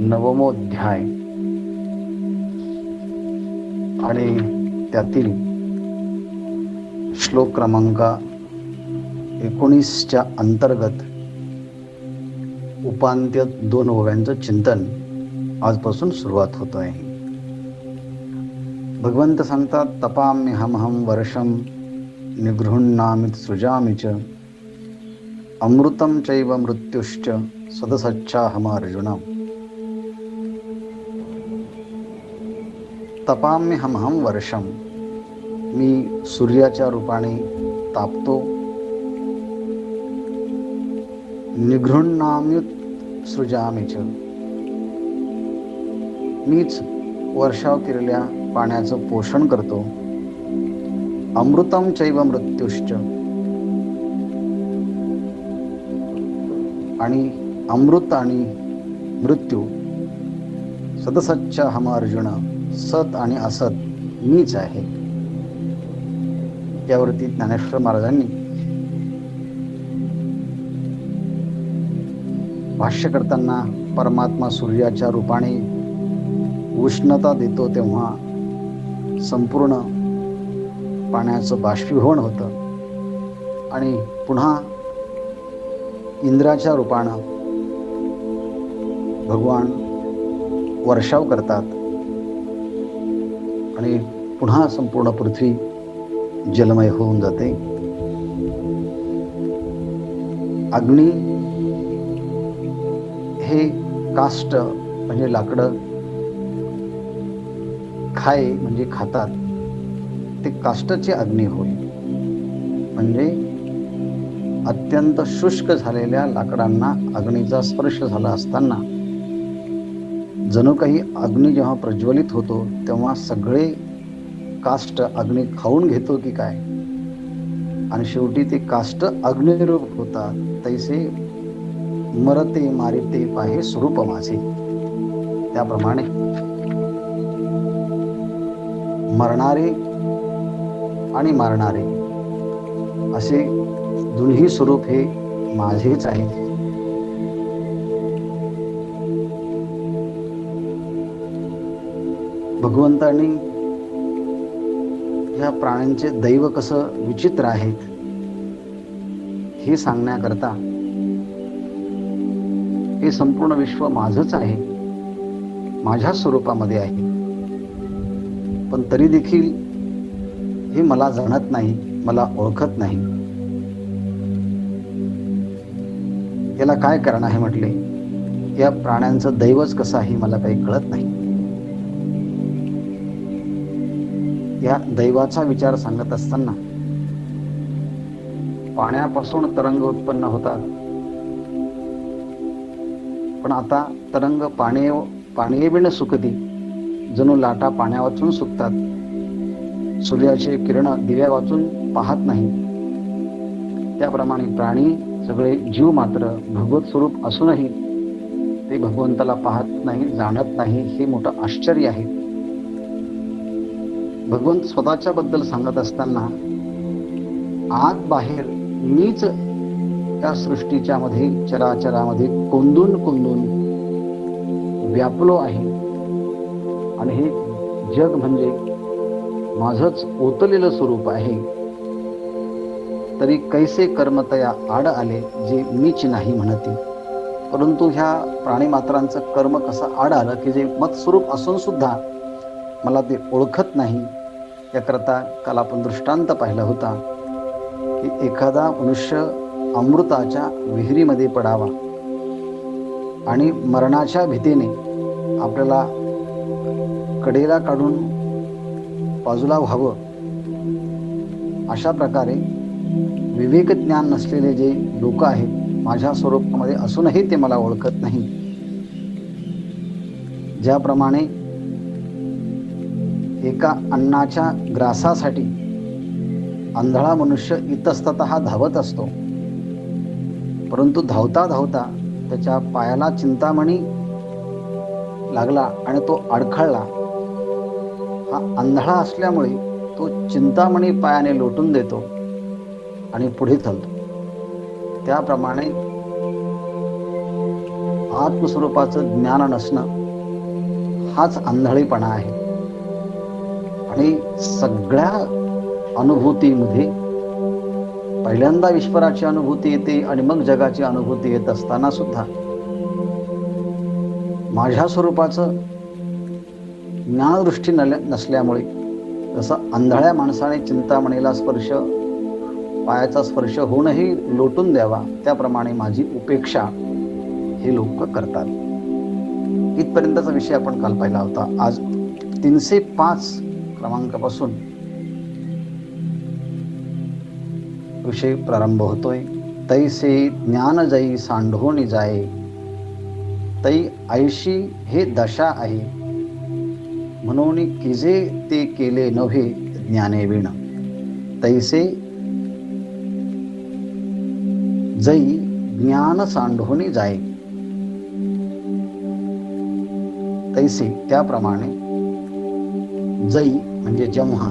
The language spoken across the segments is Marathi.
9मोध्याय आणि त्यातील श्लोक क्रमांक 19च्या अंतर्गत उपांत्य 2 ओव्यांचं चिंतन आजपासून सुरुवात होत आहे. भगवंत सांगतात, तपाम्यहमहं वर्षं निगृह्णामि सृजामि च अमृतं चैव मृत्युश्च सदसच्चाहमर्जुन. तपाम्यहमहं वर्षं, मी सूर्याच्या रूपाने तापतो. निगृह्णाम्युत सृजामि च, मीच वर्षाव केलेल्या पाण्याचं पोषण करतो. अमृतं चैव मृत्युश्च, आणि अमृत आणि मृत्यू सदसच्चाहम अर्जुन, सत आणि असत मीच आहे. यावरती ज्ञानेश्वर महाराजांनी भाष्य करताना, परमात्मा सूर्याच्या रूपाने उष्णता देतो तेव्हा संपूर्ण पाण्याचं बाष्पीभवन होतं आणि पुन्हा इंद्राच्या रूपानं भगवान वर्षाव करतात आणि पुन्हा संपूर्ण पृथ्वी जलमय होऊन जाते. अग्नी हे काष्ट म्हणजे लाकडं, खाय म्हणजे खातात, ते काष्टाचे अग्नी होय. म्हणजे अत्यंत शुष्क झालेल्या लाकडांना अग्नीचा स्पर्श झाला असताना जणू काही अग्नी जेव्हा प्रज्वलित होतो तेव्हा सगळे काष्ट अग्नी खाऊन घेतो की काय, आणि शेवटी ते काष्ट अग्निरूप होतात. तैसे मरते मारिते पाहे स्वरूप माझे. त्याप्रमाणे मरणारे आणि मारणारे असे दोन्ही स्वरूप हे माझेच आहे. भगवंतांनी ह्या प्राण्यांचे दैव कसं विचित्र आहेत हे सांगण्याकरता हे संपूर्ण विश्व माझंच आहे, माझ्या स्वरूपामध्ये आहे, पण तरी देखील हे मला जाणत नाही, मला ओळखत नाही. याला काय कारण आहे म्हटले, या प्राण्यांचं दैवच कसं आहे मला काही कळत नाही. या दैवाचा विचार सांगत असताना पाण्यापासून तरंग उत्पन्न होतात, पण आता तरंग पाणी बिन सुकती, जणू लाटा पाण्या वाचून सुकतात. सूर्याचे किरण दिव्या वाचून पाहत नाही. त्याप्रमाणे प्राणी सगळे जीव मात्र भगवत स्वरूप असूनही ते भगवंताला पाहत नाही, जाणत नाही. हे मोठं आश्चर्य आहे. भगवंत स्वतःच्या बद्दल सांगत असताना आत बाहेर मीच त्या सृष्टीच्या मध्ये चराचरामध्ये कोंदून कोंदून व्यापलो आहे, आणि हे जग म्हणजे माझंच ओतलेलं स्वरूप आहे. तरी कैसे कर्मतया आड आले जे मीच नाही म्हणते. परंतु ह्या प्राणीमात्रांचं कर्म कसं आड आलं की जे मत्स्वरूप असून सुद्धा मला ते ओळखत नाही. याकरता काल आपण दृष्टांत पाहिला होता की एखादा मनुष्य अमृताच्या विहिरीमध्ये पडावा आणि मरणाच्या भीतीने आपल्याला कडेला काढून बाजूला व्हावं, अशा प्रकारे विवेक ज्ञान नसलेले जे लोक आहेत माझ्या स्वरूपामध्ये असूनही ते मला ओळखत नाही. ज्याप्रमाणे एका अन्नाच्या ग्रासासाठी आंधळा मनुष्य इतस्ततः धावत असतो, परंतु धावता धावता त्याच्या पायाला चिंतामणी लागला आणि तो अडखळला. हा आंधळा असल्यामुळे तो चिंतामणी पायाने लोटून देतो आणि पुढे चालतो. त्याप्रमाणे आत्मस्वरूपाचं ज्ञान नसणं हाच आंधळेपणा आहे. आणि सगळ्या अनुभूतीमध्ये पहिल्यांदा ईश्वराची अनुभूती येते आणि मग जगाची अनुभूती येत असताना सुद्धा माझ्या स्वरूपाचं ज्ञानदृष्टी नसल्यामुळे, जसं आंधळ्या माणसाने चिंतामणीला स्पर्श, पायाचा स्पर्श होऊनही लोटून द्यावा, त्याप्रमाणे माझी उपेक्षा हे लोक करतात. इथपर्यंतचा विषय आपण काल पाहिला होता. आज 305 क्रमांकापासून विषय प्रारंभ होतोय. तैसे ज्ञान जई सांढोनी जाये, तै ऐशी हे दशा आहे, म्हणून किजे ते केले नव्हे ज्ञाने विण. तैसे जई ज्ञान सांढोनी जाये, तैसे त्याप्रमाणे, जई म्हणजे जेव्हा,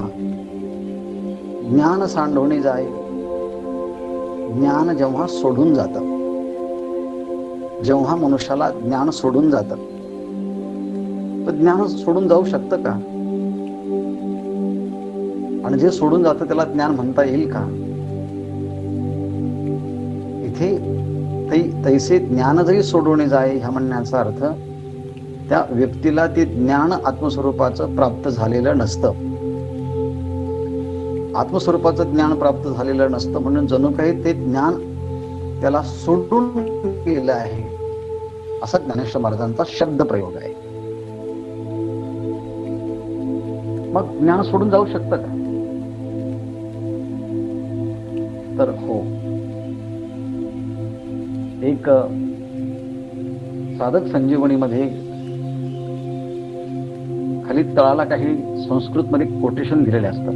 ज्ञान सांढोनी जाये, ज्ञान जेव्हा सोडून जातं, जेव्हा मनुष्याला ज्ञान सोडून जातं. पण ज्ञान सोडून जाऊ शकतं का? आणि जे सोडून जातं त्याला ज्ञान म्हणता येईल का? इथे तैसे ज्ञान जरी सोडून जाये ह्या म्हणण्याचा अर्थ, त्या व्यक्तीला ते ज्ञान आत्मस्वरूपाचं प्राप्त झालेलं नसतं. आत्मस्वरूपाचं ज्ञान प्राप्त झालेलं नसतं, म्हणून जणू काही ते ज्ञान त्याला सोडून गेलं आहे, असा ज्ञानेश्वर महाराजांचा शब्द प्रयोग आहे. मग ज्ञान सोडून जाऊ शकतं का? तर हो. एक साधक संजीवनीमध्ये खाली तळाला काही संस्कृतमध्ये कोटेशन दिलेले असतात.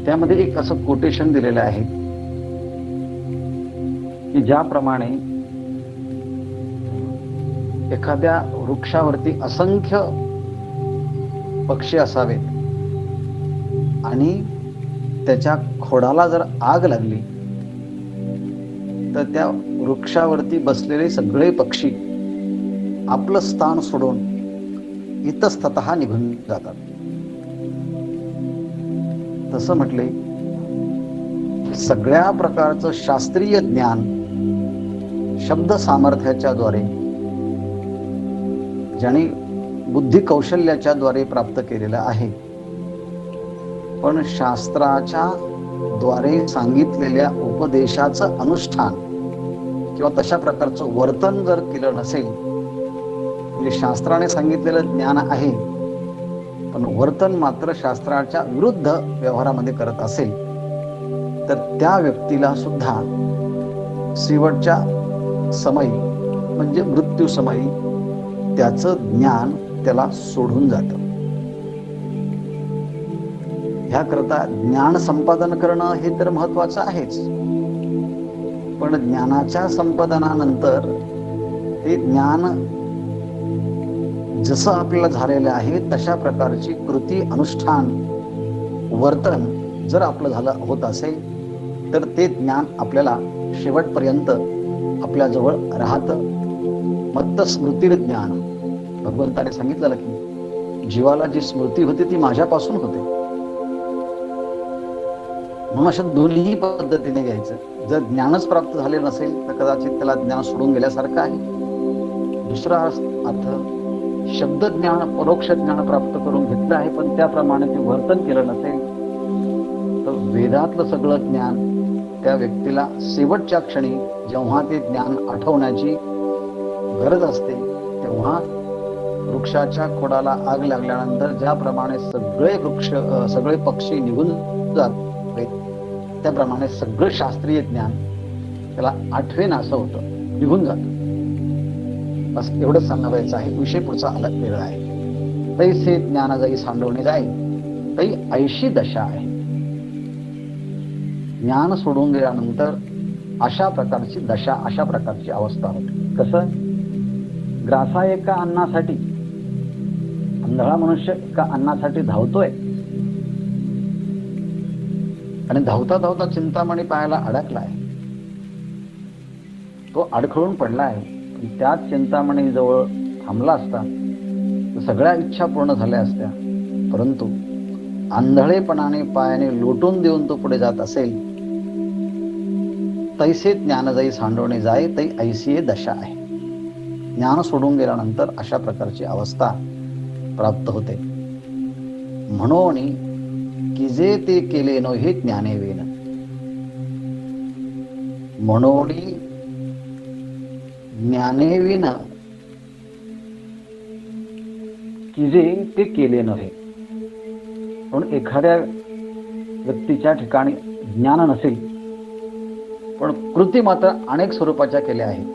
त्यामध्ये एक असं कोटेशन दिलेलं आहे की ज्याप्रमाणे एखाद्या वृक्षावरती असंख्य पक्षी असावेत आणि त्याच्या खोडाला जर आग लागली तर त्या वृक्षावरती बसलेले सगळे पक्षी आपलं स्थान सोडून इतस्ततः निघून जातात. तसं म्हटले, सगळ्या प्रकारचं शास्त्रीय ज्ञान शब्द सामर्थ्याच्या द्वारे, ज्याने बुद्धी कौशल्याच्या द्वारे प्राप्त केलेलं आहे, पण शास्त्राच्या द्वारे सांगितलेल्या उपदेशाचं अनुष्ठान किंवा तशा प्रकारचं वर्तन जर केलं नसेल, म्हणजे शास्त्राने सांगितलेलं ज्ञान आहे पण वर्तन मात्र शास्त्राच्या विरुद्ध व्यवहारामध्ये करत असेल, तर त्या व्यक्तीला सुद्धा शेवटच्या समयी म्हणजे मृत्यू समयी त्याचं ज्ञान त्याला सोडून जातं. ह्याकरता ज्ञान संपादन करणं हे तर महत्वाचं आहेच, पण ज्ञानाच्या संपादनानंतर ते ज्ञान जसं आपल्याला झालेलं आहे तशा प्रकारची कृती, अनुष्ठान, वर्तन जर आपलं झालं होत असेल तर ते ज्ञान आपल्याला शेवटपर्यंत आपल्याजवळ राहतं. मत्त स्मृतिर्ज्ञान, भगवंताने सांगितलेलं की जीवाला जी स्मृती होती ती माझ्यापासून होते. म्हणून अशा दोन्ही पद्धतीने घ्यायचं. जर ज्ञानच प्राप्त झाले नसेल तर कदाचित त्याला ज्ञान सोडून गेल्यासारखं आहे. दुसरा अर्थ, शब्द ज्ञान, परोक्ष ज्ञान प्राप्त करून घेतलं आहे पण त्याप्रमाणे ते वर्तन केलं नसेल तर वेदातलं सगळं ज्ञान त्या व्यक्तीला शेवटच्या क्षणी जेव्हा ते ज्ञान आठवण्याची गरज असते तेव्हा वृक्षाच्या खोडाला आग लागल्यानंतर ज्याप्रमाणे सगळे पक्षी निघून जातात त्याप्रमाणे सगळं शास्त्रीय ज्ञान त्याला आठवेन असं होतं, निघून जातं. बस एवढंच सांगायचं आहे. विषय पुढचा अलग वेगळा आहे. तैसे ज्ञान जई सांडवणे जाई, तै ऐशी दशा आहे. ज्ञान सोडून गेल्यानंतर अशा प्रकारची दशा, अशा प्रकारची अवस्था होते. कसं? ग्रासा एका अन्नासाठी, आंधळा मनुष्य एका अन्नासाठी धावतोय आणि धावता धावता चिंतामणी पायाला अडकलाय. तो अडखळून पडलाय. त्याच चिंतामणी जवळ थांबला असता सगळ्या इच्छा पूर्ण झाल्या असत्या, परंतु आंधळेपणाने पायाने लोटून देऊन तो पुढे जात असेल, तैसे ज्ञान जाई सांडवणे जाय तै ऐसी दशा आहे. ज्ञान सोडून गेल्यानंतर अशा प्रकारची अवस्था प्राप्त होते. म्हणून की जे ते केले नो हे ज्ञाने वेन, म्हणून ज्ञाने विन की जे ते केले नव्हे. म्हणून एखाद्या व्यक्तीच्या ठिकाणी ज्ञान नसेल, पण कृती मात्र अनेक स्वरूपाच्या केल्या आहेत.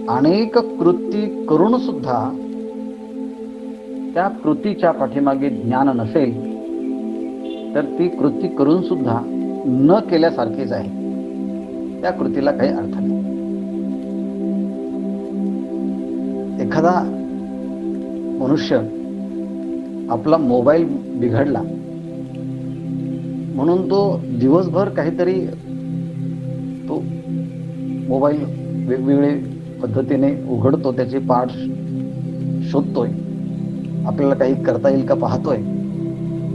अनेक कृती करून सुद्धा त्या कृतीच्या पाठीमागे ज्ञान नसेल, तर ती कृती करून सुद्धा न केल्यासारखीच आहे. त्या कृतीला काही अर्थ नाही. एखादा मनुष्य आपला मोबाईल बिघडला म्हणून तो दिवसभर काहीतरी तो मोबाईल वेगवेगळे पद्धतीने उघडतो, त्याचे पार्ट शोधतोय, आपल्याला काही करता येईल का पाहतोय,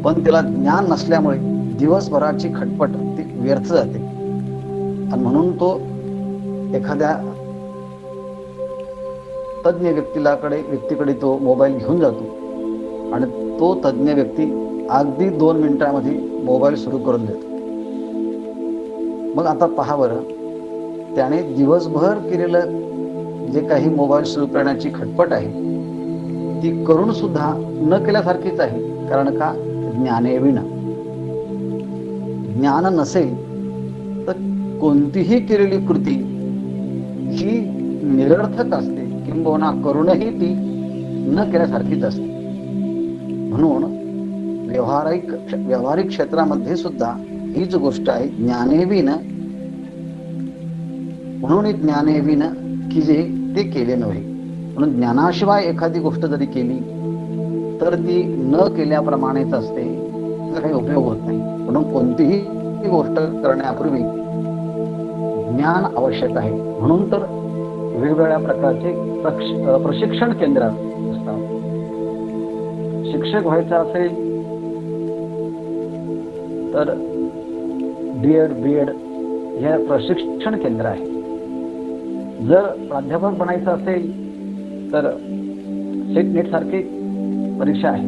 पण त्याला ज्ञान नसल्यामुळे दिवसभराची खटपट ती व्यर्थ जाते. आणि म्हणून तो एखाद्या तज्ञ व्यक्तीकडे तो मोबाईल घेऊन जातो आणि तो तज्ञ व्यक्ती अगदी 2 मिनिटांमध्ये मोबाईल सुरू करून देतो. मग आता पहा बरं, त्याने दिवसभर केलेलं जे काही मोबाईल सुरू करण्याची खटपट आहे ती करून सुद्धा न केल्यासारखीच आहे. कारण का? ज्ञानेविना. ज्ञान नसेल तर कोणतीही केलेली कृती ही निरर्थक असते, किंबहुना करूनही ती न केल्यासारखीच असते. म्हणून व्यावहारिक क्षेत्रामध्ये सुद्धा हीच गोष्ट आहे. ज्ञानेविन, म्हणून ज्ञानेविन की जे ते केले नव्हे. म्हणून ज्ञानाशिवाय एखादी गोष्ट जरी केली तर ती न केल्याप्रमाणेच असते, त्याचा काही उपयोग होत नाही. म्हणून कोणतीही गोष्ट करण्यापूर्वी ज्ञान आवश्यक आहे. म्हणून तर वेगवेगळ्या प्रकारचे प्रशिक्षण केंद्र असतात. शिक्षक व्हायचं असेल तर D.Ed, B.Ed हे प्रशिक्षण केंद्र आहे. जर प्राध्यापक बनायचं असेल तर सेट नेट सारखी परीक्षा आहे.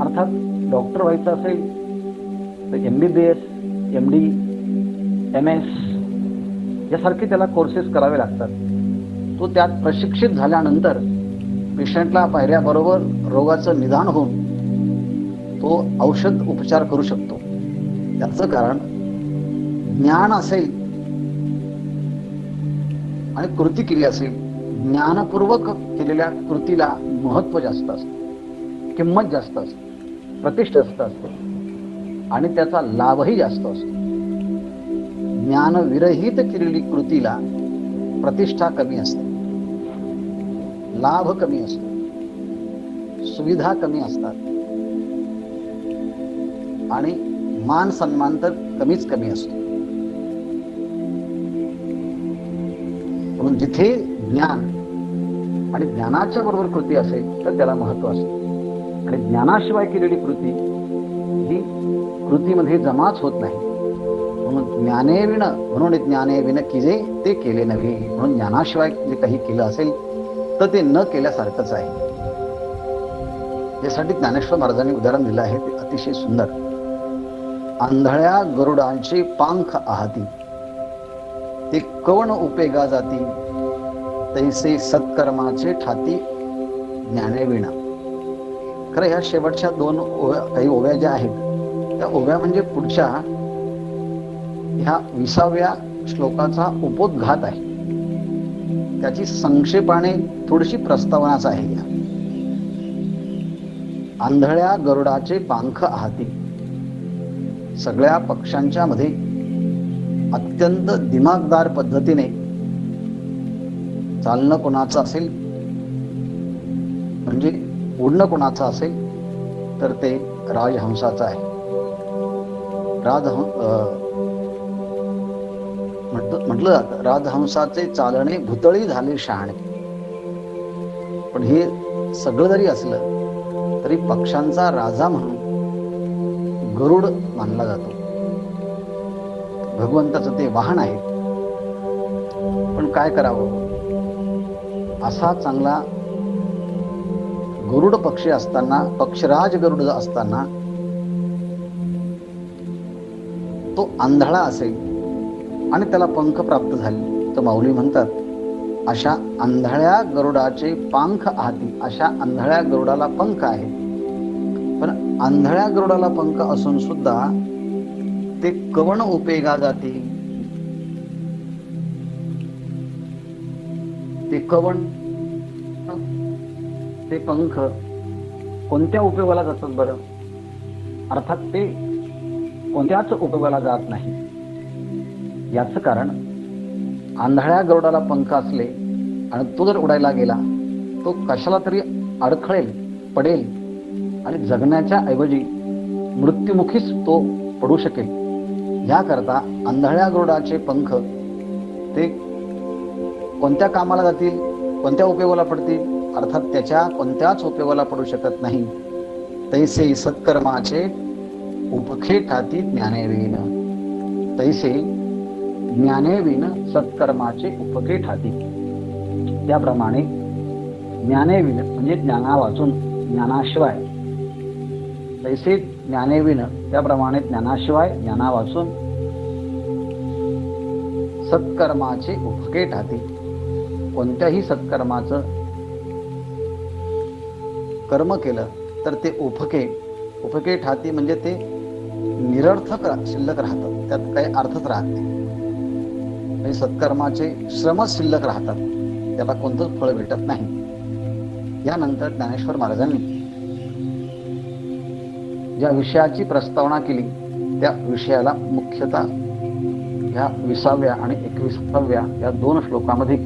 अर्थात डॉक्टर व्हायचं असेल तर MBBS, MD, MS यासारखे त्याला कोर्सेस करावे लागतात. तो त्यात प्रशिक्षित झाल्यानंतर पेशंटला पाहिल्याबरोबर रोगाचं निदान होऊन तो औषध उपचार करू शकतो. याचं कारण ज्ञान असेल आणि कृती केली असेल, ज्ञानपूर्वक केलेल्या कृतीला महत्त्व जास्त असते, किंमत जास्त असते, प्रतिष्ठा जास्त असते आणि त्याचा लाभही जास्त असतो. ज्ञानविरहित केलेली कृतीला प्रतिष्ठा कमी असते, लाभ कमी असतो, सुविधा कमी असतात आणि मान सन्मान तर कमी असतो. म्हणून जिथे ज्ञान आणि ज्ञानाच्या बरोबर कृती असेल तर त्याला महत्त्व असते. आणि ज्ञानाशिवाय केलेली कृती ही कृतीमध्ये जमाच होत नाही. म्हणून ज्ञानेविन की जे ते केले नव्हे. म्हणून ज्ञानाशिवाय जे काही केलं असेल तर ते न केल्यासारखंच आहे. यासाठी ज्ञानेश्वर महाराजांनी उदाहरण दिलं आहे, ते अतिशय सुंदर. आंधळ्या गरुडांचे पांख आहाती, ते कवण उपेगा जाती, तैसे सत्कर्माचे ठाती ज्ञानेविना. खरं ह्या शेवटच्या 2 काही ओव्या ज्या आहेत त्या ओव्या म्हणजे पुढच्या ह्या 20व्या श्लोकाचा उपोद्घात आहे. त्याची संक्षेपाने थोडीशी प्रस्तावनाच आहे. या आंधळ्या गरुडाचे पांख आहाती, सगळ्या पक्ष्यांच्या मध्ये अत्यंत दिमागदार पद्धतीने चालणं कोणाचं असेल, म्हणजे उडणं कोणाचं असेल तर ते राजहंसाचं आहे. म्हटलं जातं राजहंसाचे चालणे भुतळी झाले शहाणे. पण हे सगळं जरी असलं तरी पक्ष्यांचा राजा म्हणून गरुड मानला जातो. भगवंताचं ते वाहन आहे. पण काय करावं, असा चांगला गरुड पक्षी असताना, पक्षराज गरुड असताना तो आंधळा असेल आणि त्याला पंख प्राप्त झाले, तर माऊली म्हणतात अशा आंधळ्या गरुडाचे पंख हाती, अशा आंधळ्या गरुडाला पंख आहे. पण आंधळ्या गरुडाला पंख असून सुद्धा ते कवण उपयोगा जाते. ते कवण, ते पंख कोणत्या उपयोगाला जातात बरं? अर्थात ते कोणत्याच उपयोगाला जात नाही. याचं कारण आंधळ्या गरुडाला पंख असले आणि तो जर उडायला गेला, तो कशाला तरी अडखळेल, पडेल आणि जगण्याच्या ऐवजी मृत्युमुखीच तो पडू शकेल. याकरता आंधळ्या गरुडाचे पंख ते कोणत्या कामाला जातील, कोणत्या उपयोगाला पडतील? अर्थात त्याच्या कोणत्याच उपयोगाला पडू शकत नाही. तैसे सत्कर्माचे उपखे ठाती ज्ञानेवीन, तैसे ज्ञानेवीन सत्कर्माचे उपखे ठाती. त्याप्रमाणे ज्ञानेवीन म्हणजे ज्ञाना वाचून, ज्ञानाशिवाय, तैसे ज्ञानेवीन त्याप्रमाणे ज्ञानाशिवाय, ज्ञाना वाचून सत्कर्माचे उपखे ठाती. कोणत्याही सत्कर्माचं कर्म केलं तर ते उपके ठाती म्हणजे ते निरर्थक शिल्लक राहतात, त्यात काही अर्थच राहत नाही. म्हणजे सत्कर्माचे श्रमच शिल्लक राहतात, त्याला कोणतंच फळ भेटत नाही. यानंतर ज्ञानेश्वर महाराजांनी ज्या विषयाची प्रस्तावना केली त्या विषयाला मुख्यतः ह्या 20व्या आणि 21व्या या 2 श्लोकामध्ये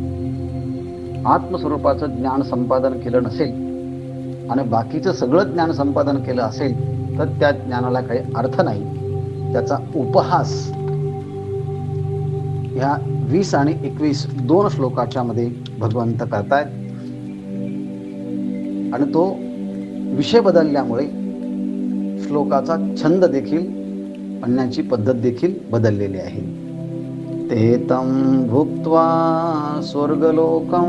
आत्मस्वरूपाचं ज्ञान संपादन केलं नसेल आणि बाकीचं सगळं ज्ञान संपादन केलं असेल तर त्या ज्ञानाला काही अर्थ नाही. त्याचा उपहास ह्या 20 आणि 21 2 श्लोकाच्या मध्ये भगवंत करतायत. आणि तो विषय बदलल्यामुळे श्लोकाचा छंद देखील, म्हणण्याची पद्धत देखील बदललेली आहे. ते तं भुक्त्वा स्वर्गलोकं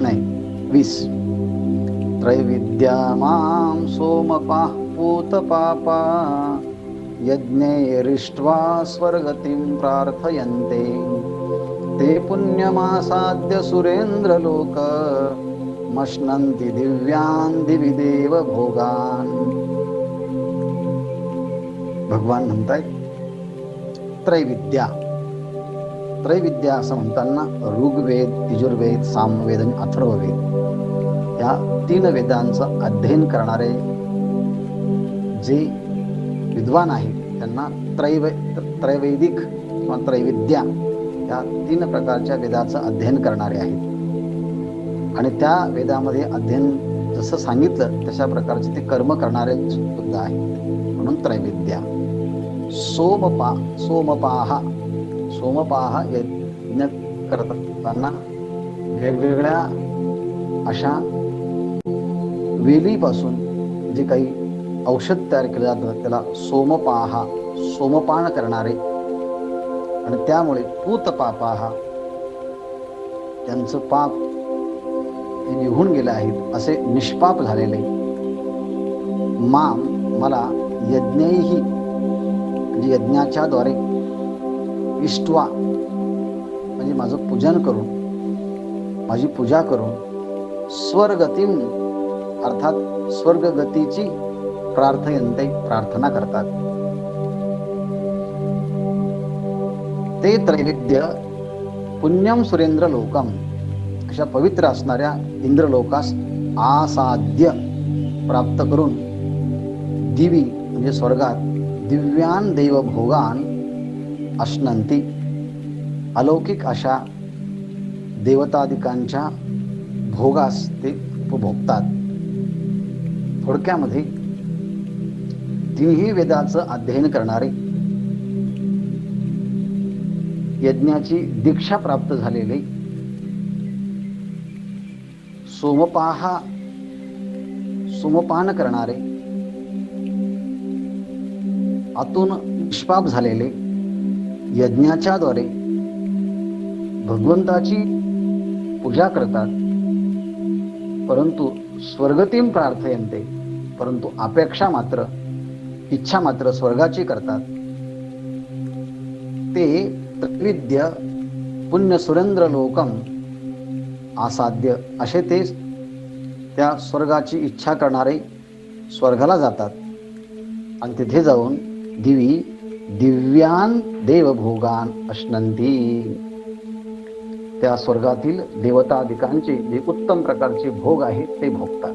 नाही 20 त्रैविद्या मां सोमपाः पूतपापा यज्ञैरिष्ट्वा स्वर्गतिं प्रार्थयन्ते ते पुण्यमासाद्य सुरेंद्रलोक मश्नन्ति दिव्यान् दिवि देव भोगान्. भगवान म्हणतायत त्रैविद्या. त्रैविद्या असं म्हणताना ऋग्वेद, यजुर्वेद, सामवेद आणि अथर्ववेद या 3 वेदांचं अध्ययन करणारे जे विद्वान आहेत त्यांना त्रैवैदिक किंवा त्रैविद्या या 3 प्रकारच्या वेदाचं अध्ययन करणारे आहेत. आणि त्या वेदामध्ये अध्ययन जसं सांगितलं तशा प्रकारचे ते कर्म करणारे सुद्धा आहेत, म्हणून त्रैविद्या. सोमपाह यज्ञ करताना वेगवेगळ्या अशा वेलीपासून जे काही औषध तयार केलं जातं त्याला सोमपान करणारे. आणि त्यामुळे पूतपापाह त्यांचं पाप हे निघून गेले आहेत, असे निष्पाप झालेले. माम मला यज्ञैहि म्हणजे यज्ञाच्या द्वारे, इष्ट्वा म्हणजे माझं पूजन करून, माझी पूजा करून, स्वर्गतिम अर्थात स्वर्गगतीची प्रार्थयन्ते प्रार्थना करतात. ते त्रैविद्य पुण्यम सुरेंद्र लोकम अशा पवित्र असणाऱ्या इंद्रलोकास आसाद्य प्राप्त करून दिवी म्हणजे स्वर्गात दिव्यान देव भोगान अश्नंती अलौकिक अशा देवतादिकांच्या भोगास ते उपभोगतात. थोडक्यामध्ये 3ही वेदाचं अध्ययन करणारे, यज्ञाची दीक्षा प्राप्त झालेले सोमपान करणारे, आतून निष्पाप झालेले, यज्ञाच्या द्वारे भगवंताची पूजा करतात, परंतु स्वर्गतीम प्रार्थयन्ते, परंतु अपेक्षा मात्र, इच्छा मात्र स्वर्गाची करतात, ते त्रैविद्य पुण्य सुरेंद्र लोकम आसाद्य, असे ते त्या स्वर्गाची इच्छा करणारे स्वर्गाला जातात आणि तिथे जाऊन दिव्यान देवभोगान अश्नंती, त्या स्वर्गातील देवतादिकांचे जे उत्तम प्रकारचे भोग आहेत ते भोगतात.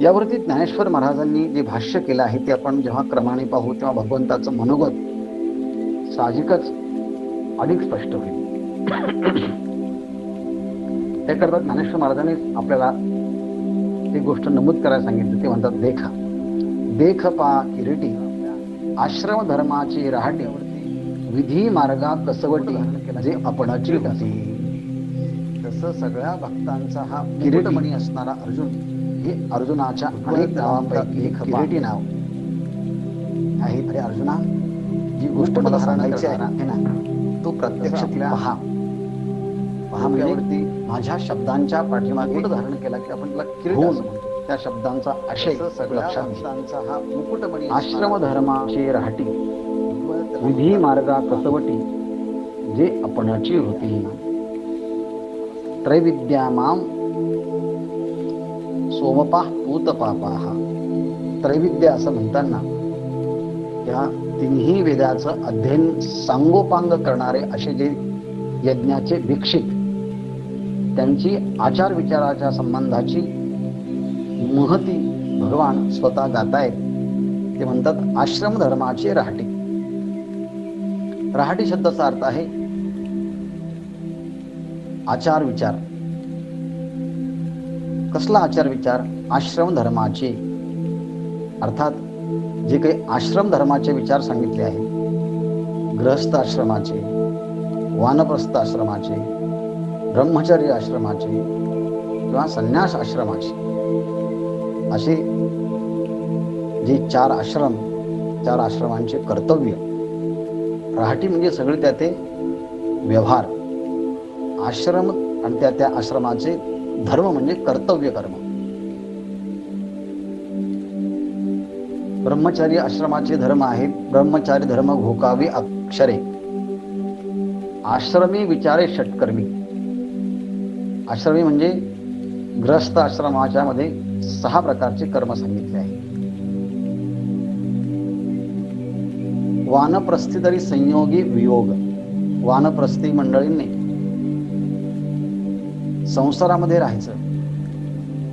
यावरती ज्ञानेश्वर महाराजांनी जे भाष्य केलं आहे ते आपण जेव्हा क्रमाने पाहू तेव्हा भगवंताचं मनोगत साहजिकच अधिक स्पष्ट होईल. त्याकरता ज्ञानेश्वर महाराजांनी आपल्याला एक गोष्ट नमूद करायला सांगितली. ते म्हणतात, देख पा किरीटी आश्रम धर्माची रहाटी, विधी मार्गा कसवटी जे आपणाची होती. तसं सगळ्या भक्तांचा हा किरीटमणी असणारा अर्जुन हे अर्जुनाच्या अनेक नावांपैकी एक किरीटी नाव आहे. अरे अर्जुना, जी गोष्ट मला सांगायची आहे ना, तो प्रत्यक्ष पहा म्हणजे माझ्या शब्दांच्या पाठीमागे धारण केला की आपण त्याला किरीट असं म्हणतो. त्या शब्दांचा आशय लक्षात, हा मुकुटमणी आश्रम धर्माची राहटी, विधी मार्गा कसवटी जे आपणाची होती. त्रैविद्यामाम सोमपाह पूतपापाह. त्रैविद्य असं म्हणताना या तिन्ही वेदाचं अध्ययन सांगोपांग करणारे असे जे यज्ञाचे दीक्षित, त्यांची आचार विचाराच्या संबंधाची महती भगवान स्वतः गातायत. ते म्हणतात आश्रम धर्माची राहटी. राहटी शब्दाचा अर्थ आहे आचार विचार. कसला आचार विचार? आश्रम धर्माचे, अर्थात जे काही आश्रम धर्माचे विचार सांगितले आहेत, गृहस्थ आश्रमाचे, वानप्रस्थ आश्रमाचे, ब्रह्मचर्य आश्रमाचे किंवा संन्यास आश्रमाचे, असे जे चार आश्रमांचे कर्तव्य. राहटी म्हणजे सगळे त्याचे व्यवहार. आश्रम आणि त्या आश्रमाचे धर्म म्हणजे कर्तव्य कर्म. ब्रह्मचारी आश्रमाचे धर्म आहेत, ब्रह्मचारी धर्म घोकावे अक्षरे, आश्रमी विचारे षटकर्मी. आश्रमी म्हणजे ग्रस्त आश्रमाच्या मध्ये 6 प्रकारचे कर्म सांगितले आहेत. वानप्रस्थी तरी संयोगी वियोग. वानप्रस्थी मंडळींनी संसारामध्ये राहायचं,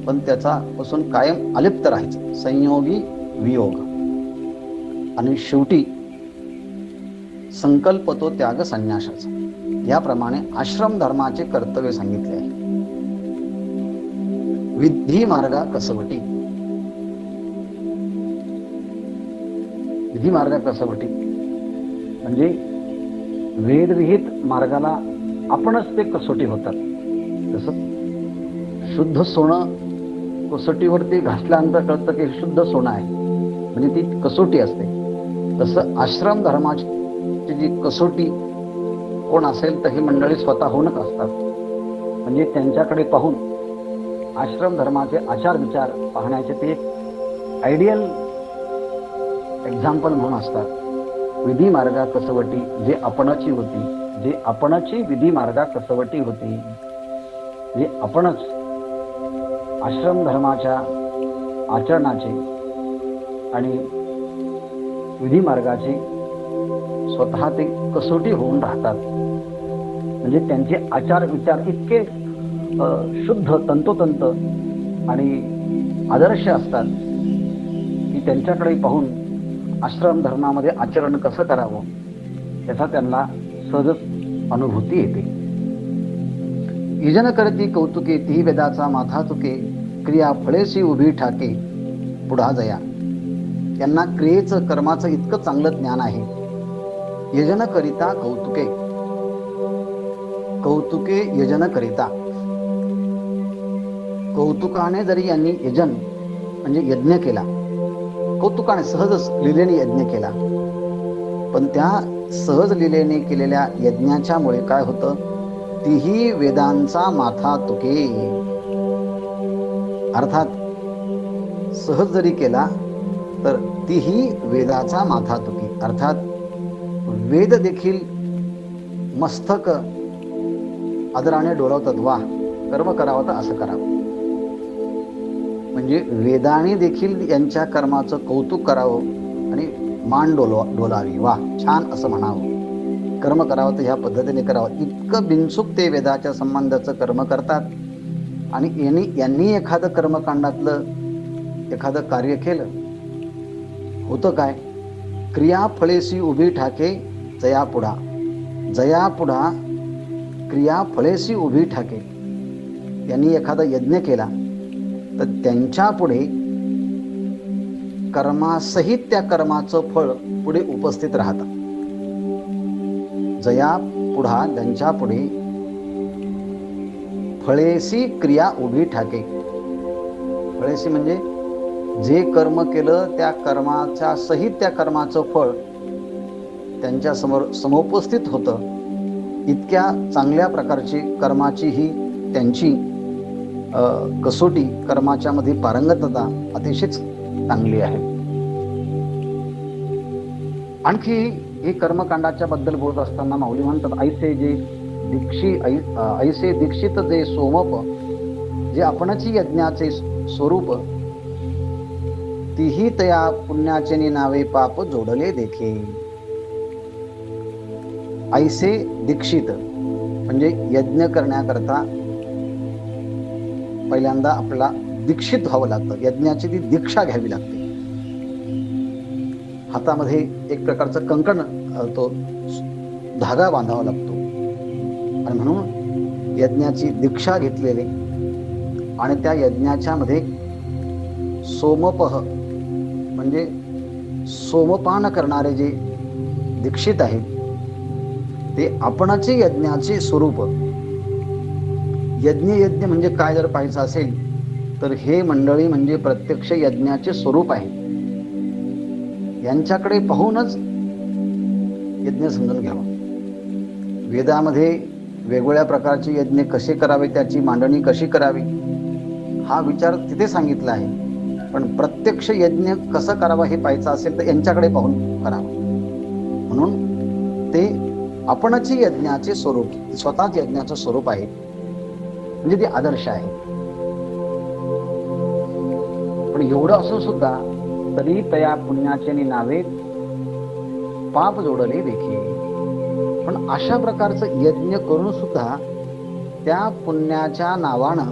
पण त्याच्यापासून कायम अलिप्त राहायचं, संयोगी वियोग. आणि शेवटी संकल्प तो त्याग संन्यासाचा. याप्रमाणे आश्रम धर्माचे कर्तव्य सांगितले आहे. विधी मार्गा कसवटी. विधी मार्गा कसवटी म्हणजे वेदविहित मार्गाला आपणच ते कसोटी होतात. जसं शुद्ध सोनं कसोटीवरती घासल्यानंतर कळतं की शुद्ध सोनं आहे, म्हणजे ती कसोटी असते. तसं आश्रम धर्माची जी कसोटी कोण असेल तर ही मंडळी स्वतःहूनच असतात. म्हणजे त्यांच्याकडे पाहून आश्रम धर्माचे आचार विचार पाहण्याचे ते एक आयडियल एक्झाम्पल म्हणून असतात. विधी मार्गा कसवटी जे आपणाची होती, जे आपणाची विधी मार्गा कसवटी होती, जे आपणच आश्रम धर्माच्या आचरणाचे आणि विधी मार्गाची स्वतः ते कसोटी होऊन राहतात. म्हणजे त्यांचे आचार विचार इतके शुद्ध, तंतोतंत आणि आदर्श असतात की त्यांच्याकडे पाहून आश्रम धर्मामध्ये आचरण कसं करावं याचा त्यांना सहजच अनुभूती येते. यजन करती कौतुके ती वेदाचा माथा चुके, क्रिया फळेशी उभी ठाके पुढा जया. यांना क्रियेचं, कर्माचं इतकं चांगलं ज्ञान आहे. यजन करिता कौतुके, कौतुके यजन करिता. कौतुकाने जरी यांनी यजन म्हणजे यज्ञ केला, कौतुकाने सहजच लीलेने यज्ञ केला, पण त्या सहज लीलेने केलेल्या यज्ञाच्या मुळे काय होतं, तीही वेदांचा माथा तुके. अर्थात सहज जरी केला तर तीही वेदाचा माथा तुके. अर्थात वेद देखील मस्तक आदराने डोलावतात, वा कर्म करावं तर असं करावं. म्हणजे वेदाने देखील यांच्या कर्माचं कौतुक करावं आणि मान डोलावी, वा छान असं म्हणावं. कर्म करावं तर ह्या पद्धतीने करावं. इतकं बिनचूक ते वेदाच्या संबंधाचं कर्म करतात. आणि यांनी एखादं कर्मकांडातलं एखादं कार्य केलं, होतं काय, क्रिया फळेसी उभी ठाके जयापुढा. जयापुढा क्रिया फळेसी उभी ठाके. यांनी एखादा यज्ञ केला तर त्यांच्या पुढे कर्मासहित त्या कर्माचं फळ पुढे उपस्थित राहतं. जया पुढा त्यांच्या पुढे फळेसी क्रिया उभी ठाके. फळेसी म्हणजे जे कर्म केलं त्या कर्माच्या सहित त्या कर्माचं फळ त्यांच्या समोर समुपस्थित होतं. इतक्या चांगल्या प्रकारची कर्माची ही त्यांची कसोटी, कर्माच्या मध्ये पारंगतता अतिशय चांगली आहे. आणखी हे कर्मकांडाच्या बद्दल बोलत असताना माऊली म्हणतात, ऐसे दीक्षित जे सोमप, जे आपणाची यज्ञाचे स्वरूप, तीही तया पुण्याचे नावे पाप जोडले देखे. ऐसे दीक्षित म्हणजे यज्ञ करण्याकरता पहिल्यांदा आपल्याला दीक्षित व्हावं लागतं. यज्ञाची ती दीक्षा घ्यावी लागते. हातामध्ये एक प्रकारचं कंकण, तो धागा बांधावा लागतो. आणि म्हणून यज्ञाची दीक्षा घेतलेली आणि त्या यज्ञाच्या मध्ये सोमपह म्हणजे सोमपान करणारे जे दीक्षित आहेत ते आपणाचे यज्ञाचे स्वरूप. यज्ञ म्हणजे काय जर पाहायचं असेल तर हे मंडळी म्हणजे प्रत्यक्ष यज्ञाचे स्वरूप आहे. यांच्याकडे पाहूनच यज्ञ समजून घ्यावा. वेदामध्ये वेगवेगळ्या प्रकारचे यज्ञ कसे करावे, त्याची मांडणी कशी करावी, हा विचार तिथे सांगितला आहे. पण प्रत्यक्ष यज्ञ कसं करावा हे पाहायचं असेल तर यांच्याकडे पाहून करावं. म्हणून ते आपणची यज्ञाचे स्वरूप, स्वतःच यज्ञाचं स्वरूप आहे, म्हणजे ते आदर्श आहे. पण एवढं असून सुद्धा तरी तया पुण्याचे नावे पाप जोडले देखील. पण अशा प्रकारचं यज्ञ करून सुद्धा त्या पुण्याच्या नावानं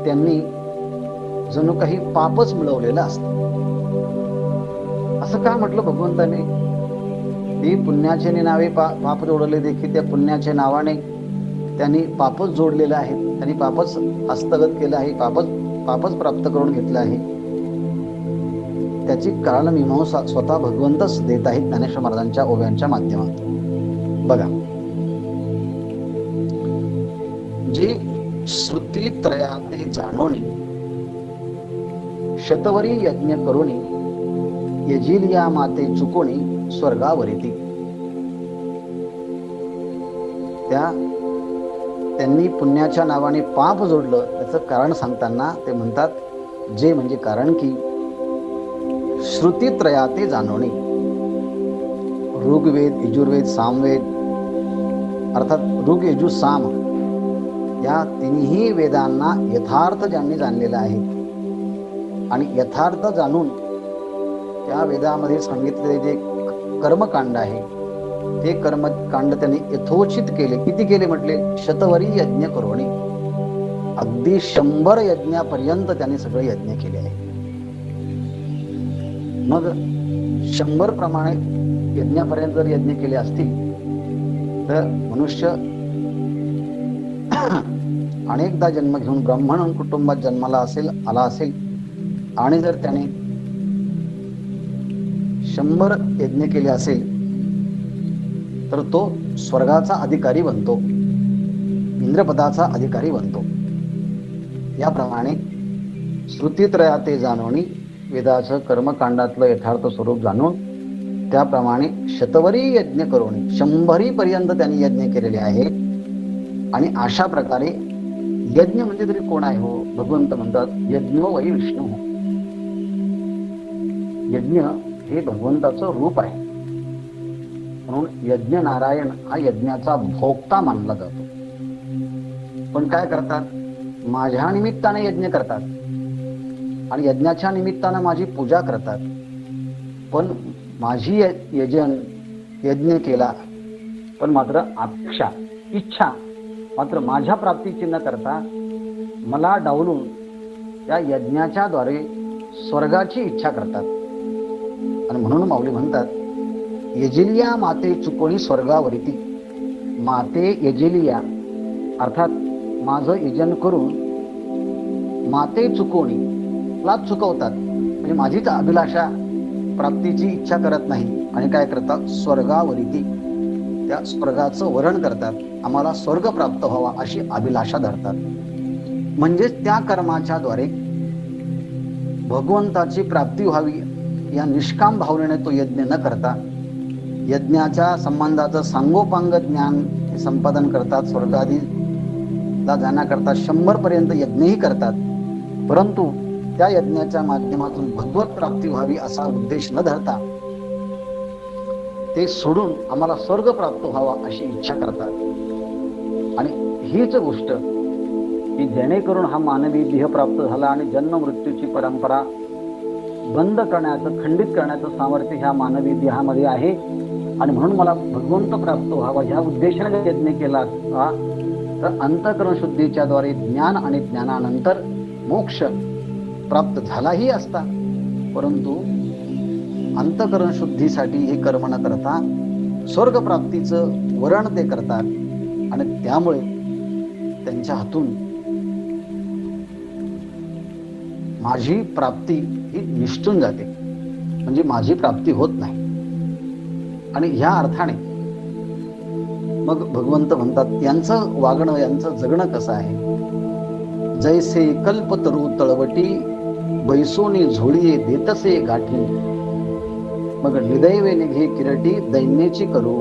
त्यांनी जणू काही पापच मिळवलेलं असतं. असं का म्हटलं भगवंताने? ती पुण्याचे नावे पाप जोडले देखील. त्या पुण्याच्या नावाने त्यांनी पापच जोडलेलं आहे, त्यांनी पापच हस्तगत केलं आहे, पापच प्राप्त करून घेतलं आहे. त्याची कारणमीमांसा स्वतः भगवंतच देत आहेत ज्ञानेश्वर महाराजांच्या ओव्यांच्या माध्यमातून. बघा, जे श्रुती त्रयाते जाणोनी शतवरी यज्ञ करुणी यजिल या माते चुकोणी स्वर्गावरिती. त्यांनी पुण्याच्या नावाने पाप जोडलं. त्याचं कारण सांगताना ते म्हणतात, जे म्हणजे कारण की श्रुती त्रयाते जाणोनी, ऋग्वेद, यजुर्वेद, सामवेद, अर्थात ऋग, यजु, साम या तिन्ही वेदांना यथार्थ ज्यांनी जाणलेला आहे आणि यथार्थ जाणून त्या वेदामध्ये सांगितलेले जे कर्मकांड आहे ते कर्मकांड त्यांनी यथोचित केले. किती केले म्हटले? शतवरी यज्ञ करुणी. अगदी 100 यज्ञापर्यंत त्यांनी सगळे यज्ञ केले आहे. मग 100 प्रमाणे यज्ञापर्यंत जर यज्ञ केले असतील तर मनुष्य अनेकदा जन्म घेऊन ब्राह्मण कुटुंबात जन्माला आला असेल आणि जर त्याने 100 यज्ञ केले असेल तर तो स्वर्गाचा अधिकारी बनतो, इंद्रपदाचा अधिकारी बनतो. याप्रमाणे श्रुतीत्रया ते जाणवणी वेदाचं कर्मकांडातलं यथार्थ स्वरूप जाणून त्याप्रमाणे शतवरी यज्ञ करून 100 पर्यंत त्यांनी यज्ञ केलेले आहे. आणि अशा प्रकारे यज्ञ म्हणजे तरी कोण आहे हो? भगवंत म्हणतात यज्ञो वै विष्णू. यज्ञ हे भगवंताचं रूप आहे. म्हणून यज्ञ नारायण हा यज्ञाचा भोक्ता मानला जातो. पण काय करतात? माझ्या निमित्ताने यज्ञ करतात आणि यज्ञाच्या निमित्तानं माझी पूजा करतात. पण माझी यज्ञ केला, पण मात्र अपेक्षा इच्छा मात्र माझ्या प्राप्तीची न करता मला डावलून या यज्ञाच्या द्वारे स्वर्गाची इच्छा करतात. आणि म्हणून माऊली म्हणतात यजिलिया माते चुकोणी स्वर्गावरिती. माते यजिलिया अर्थात माझं यजन करून माते चुकोणी ला चुकवतात. म्हणजे माझीच अभिलाषा प्राप्तीची इच्छा करत नाही आणि काय करतात? स्वर्गावरिती त्या स्वर्गाचं वरण करतात. आम्हाला स्वर्ग प्राप्त व्हावा अशी अभिलाषा धरतात. म्हणजेच त्या कर्माच्या द्वारे भगवंताची प्राप्ती व्हावी या निष्काम भावनेने तो यज्ञ न करता यज्ञाच्या संबंधाचं सांगोपांग ज्ञान संपादन करतात. स्वर्गादीला जाण्याकरता 100 पर्यंत यज्ञही करतात. परंतु त्या यज्ञाच्या माध्यमातून भगवत प्राप्ती व्हावी असा उद्देश न धरता ते सोडून आम्हाला स्वर्ग प्राप्त व्हावा अशी इच्छा करतात. आणि हीच गोष्ट की जेणेकरून हा मानवी देह प्राप्त झाला आणि जन्म मृत्यूची परंपरा बंद करण्याचं खंडित करण्याचं सामर्थ्य ह्या मानवी देहामध्ये आहे. आणि म्हणून मला भगवंत प्राप्त व्हावा ह्या उद्देशाने यज्ञ केला असता तर अंतःकरण शुद्धीच्या द्वारे ज्ञान आणि ज्ञानानंतर मोक्ष प्राप्त झालाही असता. परंतु अंतःकरण शुद्धीसाठी हे कर्म न करता स्वर्ग प्राप्तीचं वरण ते करतात आणि त्यामुळे त्यांच्या हातून माझी प्राप्ती ही निष्ठून जाते. म्हणजे माझी प्राप्ती होत नाही. आणि ह्या अर्थाने मग भगवंत म्हणतात यांचं वागणं यांचं जगणं कसं आहे? जैसे कल्पतरू तळवटी बैसोनी झोळीये देतसे गाठी मग निदैवे निघे किरटी दैन्याची करू.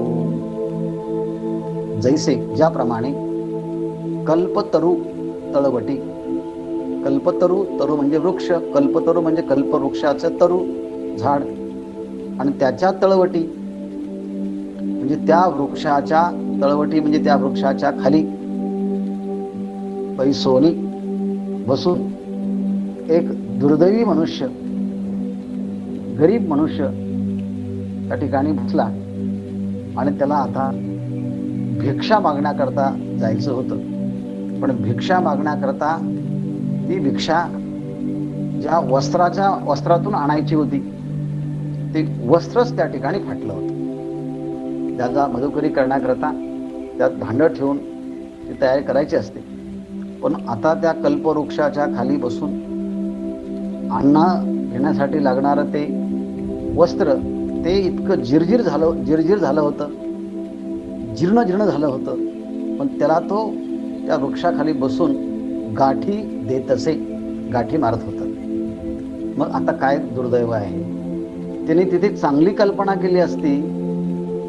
जैसे ज्याप्रमाणे कल्पतरू तळवटी कल्पतरू तरू म्हणजे वृक्ष कल्पतरू म्हणजे कल्पवृक्षाचं तरू झाड आणि त्याच्या तळवटी म्हणजे त्या वृक्षाच्या तळवटी म्हणजे त्या वृक्षाच्या खाली बैसोनी बसून एक दुर्दैवी मनुष्य गरीब मनुष्य त्या ठिकाणी बसला आणि त्याला आता भिक्षा मागण्याकरता जायचं होतं. पण भिक्षा मागण्याकरता ती भिक्षा ज्या वस्त्रातून आणायची होती ते वस्त्रच त्या ठिकाणी फाटलं होतं. त्याचा मधुकरी करण्याकरता त्यात भांडं ठेवून ती तयारी करायची असते. पण आता त्या कल्पवृक्षाच्या खाली बसून अन्न घेण्यासाठी लागणारं ते वस्त्र ते इतकं जीर्ण झालं होतं जीर्ण झालं होतं. पण त्याला तो त्या वृक्षाखाली बसून गाठी देत असे गाठी मारत होता. मग आता काय दुर्दैव आहे? त्याने तिथे चांगली कल्पना केली असती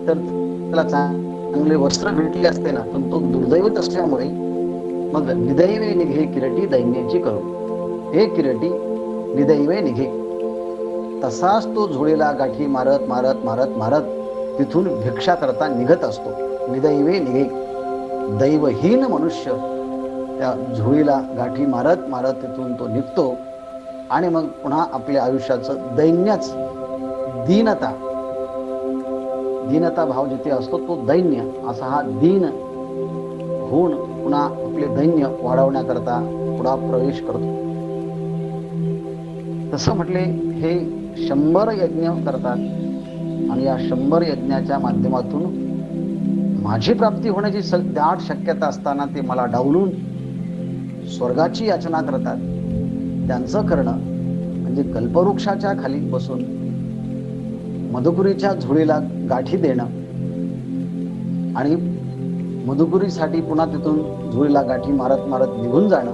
तर त्याला चांगले वस्त्र भेटले असते ना. पण तो दुर्दैवच असल्यामुळे मग निदैवे निघे किरटी दैन्याची करू. हे किरटी निदैवे निघे. तसाच तो झोळीला गाठी मारत मारत मारत मारत तिथून भिक्षा करता निघत असतो. निदैवे निघे. दैवहीन मनुष्य त्या झोळीला गाठी मारत मारत तिथून तो निघतो आणि मग पुन्हा आपल्या आयुष्याचं दैन्यच दीनता भाव जिथे असतो तो दैन्य असा हा दीन होऊन पुन्हा आपले दैन्य वाढवण्याकरता पुढा प्रवेश करतो. तसं म्हटले हे 100 यज्ञ करतात आणि या 100 यज्ञाच्या माध्यमातून माझी प्राप्ती होण्याची दाट शक्यता असताना ते मला डावलून स्वर्गाची याचना करतात. त्यांचं करणं म्हणजे कल्पवृक्षाच्या खाली बसून मधुपुरीच्या झोळीला गाठी देणं आणि मधुपुरीसाठी पुन्हा तिथून झोळीला गाठी मारत मारत निघून जाणं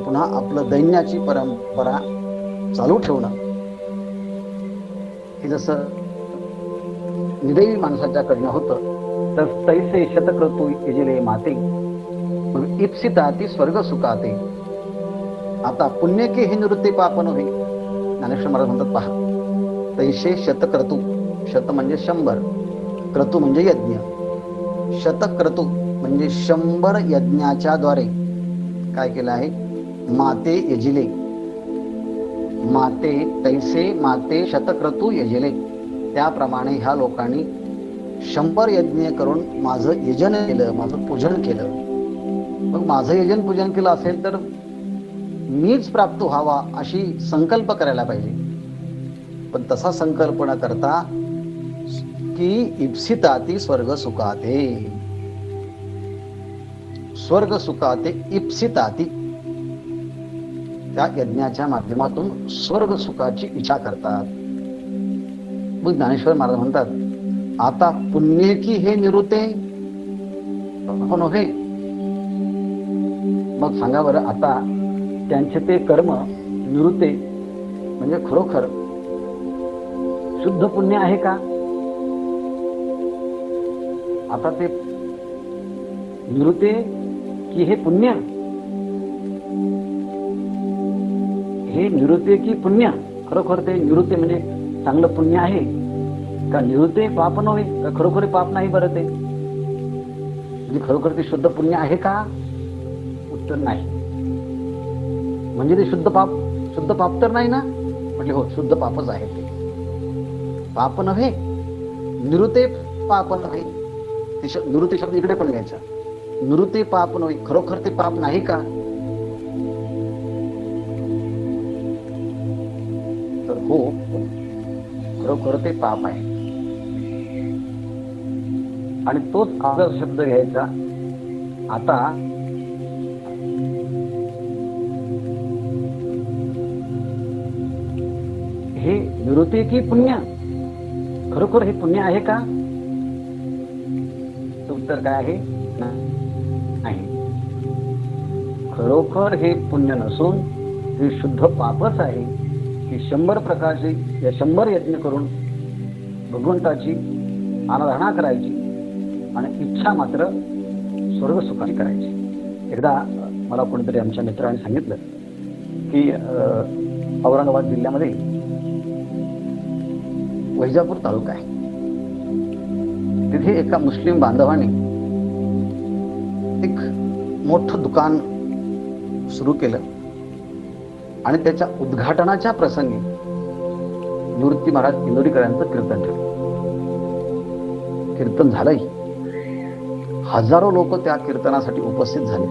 पुन्हा आपलं दैन्याची परंपरा चालू ठेवणं, हे जसं निदैवी माणसाच्याकडनं होतं, तर तैसे शतक्रतू यजिले माते इप्सिताती स्वर्ग सुखाते. आता पुण्य के हे निवृत्ती पाप नव्हे. ज्ञानेश्वर महाराज म्हणतात पहा, तैसे शतक्रतू, शत म्हणजे 100, क्रतू म्हणजे यज्ञ. शतक्रतू म्हणजे 100 यज्ञाच्या द्वारे काय केलं आहे, माते यजिले, माते तैसे माते शतक्रतू यजिले, त्याप्रमाणे ह्या लोकांनी 100 यज्ञ करून माझं यजन केलं, माझं पूजन केलं. मग माझं यजन पूजन केलं असेल तर मीच प्राप्त व्हावा अशी संकल्प करायला पाहिजे. पण तसा संकल्प न करता की इप्सिताती स्वर्ग सुखाते, स्वर्ग सुखाते इप्सिताती, त्या यज्ञाच्या माध्यमातून स्वर्ग सुखाची इच्छा करतात. मग ज्ञानेश्वर महाराज म्हणतात, आता पुण्य की हे निवृत्ते पण होय. मग सांगा बरं, आता त्यांचे ते कर्म निवृत्ते म्हणजे खरोखर शुद्ध पुण्य आहे का? आता ते निवृत्ते की हे पुण्य, हे निवृत्ते की पुण्य, खरोखर ते निवृत्ते म्हणजे चांगलं पुण्य आहे का? निवृत्ते पाप नव्हे का? खरोखर पाप नाही बरं ते, म्हणजे खरोखर ते शुद्ध पुण्य आहे का? उत्तर नाही. म्हणजे ते शुद्ध पाप तर नाही ना? म्हणजे हो, शुद्ध पापच आहे ते, पाप नव्हे, निवृत्ते पाप नव्हे. निवृत्ती शब्द इकडे पण घ्यायचा, निवृत्ते पाप नव्हे, खरोखर ते पाप नाही का? तर हो, खरोखर ते पाप आहे. आणि तोच अगोदर शब्द घ्यायचा. आता हे निवृत्ती की पुण्य, खरोखर हे पुण्य आहे का? उत्तर काय आहे? नाही, खरोखर हे पुण्य नसून हे शुद्ध पापच आहे. की 100 प्रकारचे या 100 यज्ञ करून भगवंताची आराधना करायची आणि इच्छा मात्र स्वर्ग सुखाची करायची. एकदा मला कोणीतरी आमच्या मित्राने सांगितलं की औरंगाबाद जिल्ह्यामध्ये वैजापूर तालुका आहे, तिथे एका मुस्लिम बांधवाने एक मोठं दुकान सुरू केलं आणि त्याच्या उद्घाटनाच्या प्रसंगी निवृत्ती महाराज इंदोरीकरांचं कीर्तन ठेवलं. कीर्तन झालंही, हजारो लोक त्या कीर्तनासाठी उपस्थित झाले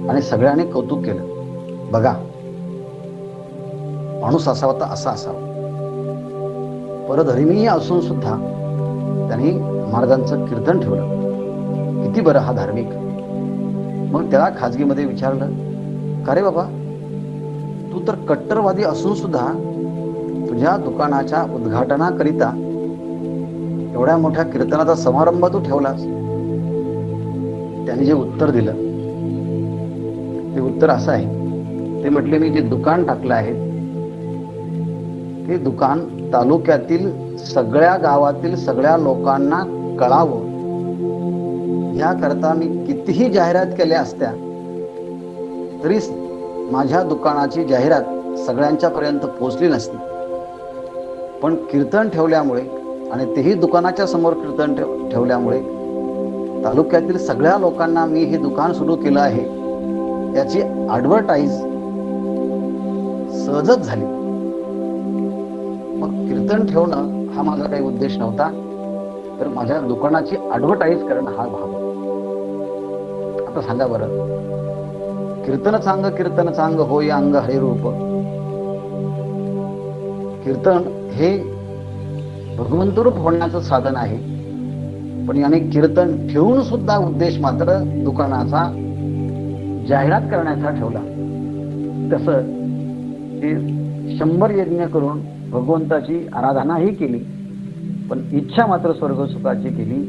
आणि सगळ्यांनी कौतुक केलं. बघा, माणूस असावा तर असा असावा, परधर्मीय असून सुद्धा त्यांनी महाराजांचं कीर्तन ठेवलं. किती बरं हा धार्मिक. मग त्याला खाजगीमध्ये विचारलं, का रे बाबा, तू तर कट्टरवादी असून सुद्धा तुझ्या दुकानाच्या उद्घाटनाकरिता एवढ्या मोठ्या कीर्तनाचा समारंभ तू ठेवलास. त्यांनी जे उत्तर दिलं ते उत्तर असं आहे, ते म्हटले, मी जे दुकान टाकलं आहे ते दुकान तालुक्यातील सगळ्या गावातील सगळ्या लोकांना कळावं याकरता मी कितीही जाहिरात केल्या असत्या तरी माझ्या दुकानाची जाहिरात सगळ्यांच्या पर्यंत पोहोचली नसती. पण कीर्तन ठेवल्यामुळे आणि तेही दुकानाच्या समोर कीर्तन ठेवल्यामुळे तालुक्यातील सगळ्या लोकांना मी हे दुकान सुरू केलं आहे याची ॲडव्हर्टाईज सहजच झाली. मग कीर्तन ठेवणं हा माझा काही उद्देश नव्हता, तर माझ्या दुकानाची ॲडव्हर्टाईज करणं हा भाग. आता सांगा बरं, कीर्तन चांग होय अंग हरिरूप. कीर्तन हे भगवंतरूप होण्याचं साधन आहे, पण याने कीर्तन ठेवून सुद्धा उद्देश मात्र दुकानाचा जाहिरात करण्याचा ठेवला. तसं ते 100 यज्ञ करून भगवंताची आराधनाही केली, पण इच्छा मात्र स्वर्ग सुखाची केली.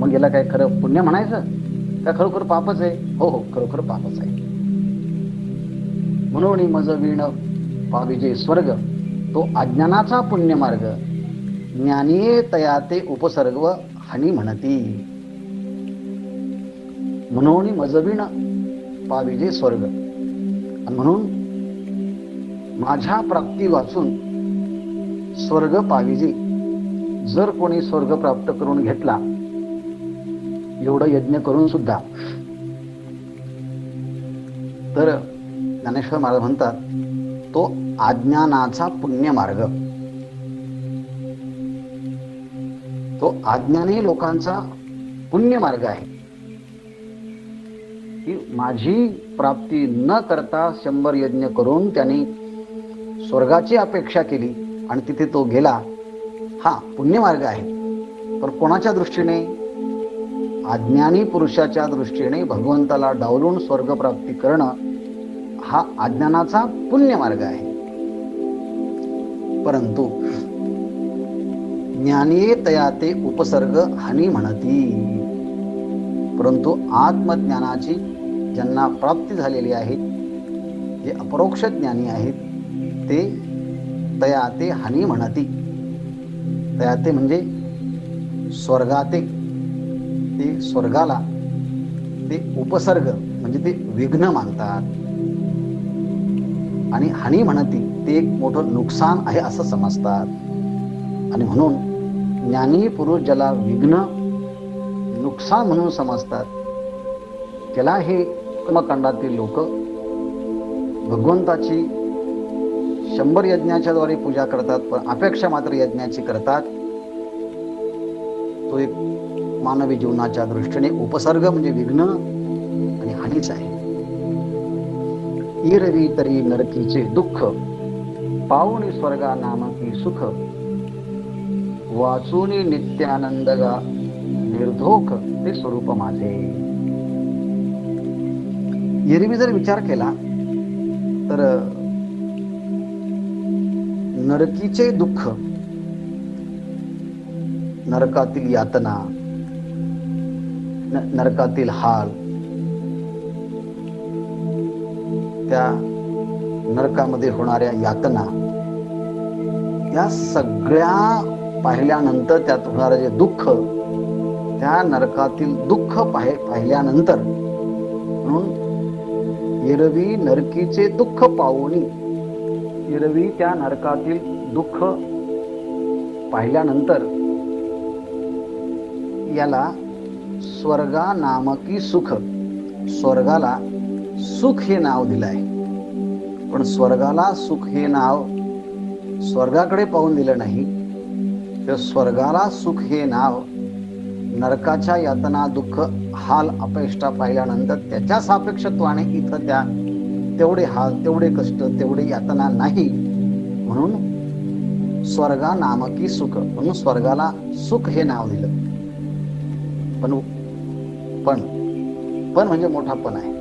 मग याला काय खरं पुण्य म्हणायचं का खरोखर पापच आहे? हो, खरोखर पापच आहे. म्हणून मज वीण पाविजे स्वर्ग, तो अज्ञानाचा पुण्यमार्ग, ज्ञानीये तया ते उपसर्ग हानी म्हणती. म्हणून मजवीण पाविजे स्वर्ग, म्हणून माझ्या प्राप्ती वाचून स्वर्ग पाविजे. जर कोणी स्वर्ग प्राप्त करून घेतला एवढं यज्ञ करून सुद्धा, तर ज्ञानेश्वर महाराज म्हणतात तो अज्ञानाचा पुण्य मार्ग, तो अज्ञानी लोकांचा पुण्य मार्ग आहे. की माझी प्राप्ती न करता 100 यज्ञ करून त्यांनी स्वर्गाची अपेक्षा केली आणि तिथे तो गेला, हा पुण्य मार्ग आहे. पण कोणाच्या दृष्टीने? अज्ञानी पुरुषाच्या दृष्टीने भगवंताला डावलून स्वर्ग प्राप्ती करणं हा अज्ञानाचा पुण्य मार्ग आहे. परंतु ज्ञानीये तया ते उपसर्ग हानी म्हणती. परंतु आत्मज्ञानाची ज्यांना प्राप्ती झालेली आहे, जे अपरोक्ष ज्ञानी आहेत, ते तया ते हानी म्हणती. तया ते म्हणजे स्वर्गाते, ते स्वर्गाला ते उपसर्ग म्हणजे ते विघ्न मानतात. आणि हानी म्हणती ते एक मोठं नुकसान आहे असं समजतात. आणि म्हणून ज्ञानी पुरुष ज्याला विघ्न नुकसान म्हणून समजतात, त्याला हे कर्मकांडातील लोक भगवंताची 100 यज्ञाच्या द्वारे पूजा करतात, पण अपेक्षा मात्र यज्ञाची करतात. तो एक मानवी जीवनाच्या दृष्टीने उपसर्ग म्हणजे विघ्न आणि हानीच आहे. इरवी तरी नरकीचे दुःख, पावनी स्वर्गा नामकी सुख, वाचूनी नित्यानंदगा निर्धोक ते स्वरूप माझे. एरवी जर विचार केला तर नरकीचे दुःख, नरकातील यातना, नरकातील हाल, त्या नरकामध्ये होणाऱ्या यातना, या सगळ्या पाहिल्यानंतर त्यात होणारे जे दुःख, त्या नरकातील दुःख पाहिल्यानंतर, म्हणून एरवी नरकीचे दुःख पावोनी, एरवी त्या नरकातील दुःख पाहिल्यानंतर याला स्वर्गा नामकी सुख, स्वर्गाला सुख हे नाव दिलं आहे. पण स्वर्गाला सुख हे नाव स्वर्गाकडे पाहून दिलं नाही, तर स्वर्गाला सुख हे नाव नरकाच्या यातना, दुःख, हाल, अपेष्टा पाहिल्यानंतर त्याच्या सापेक्षत्वाने इथं त्या तेवढे हाल, तेवढे कष्ट, तेवढे यातना नाही, म्हणून स्वर्गा नामकी सुख, म्हणून स्वर्गाला सुख हे नाव दिलं. पण म्हणजे मोठा पण आहे.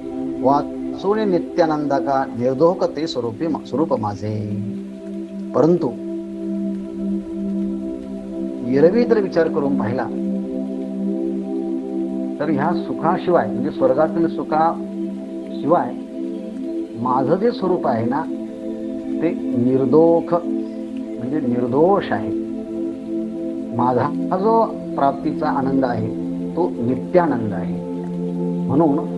वाचून नित्यानंदा का निर्दोक ते स्वरूप माझे. परंतु एरवी जर विचार करून पाहिला तर ह्या सुखाशिवाय, म्हणजे स्वर्गातील सुखाशिवाय माझं जे स्वरूप आहे ना, ते निर्दोख म्हणजे निर्दोष आहे. माझा जो प्राप्तीचा आनंद आहे तो नित्यानंद आहे. म्हणून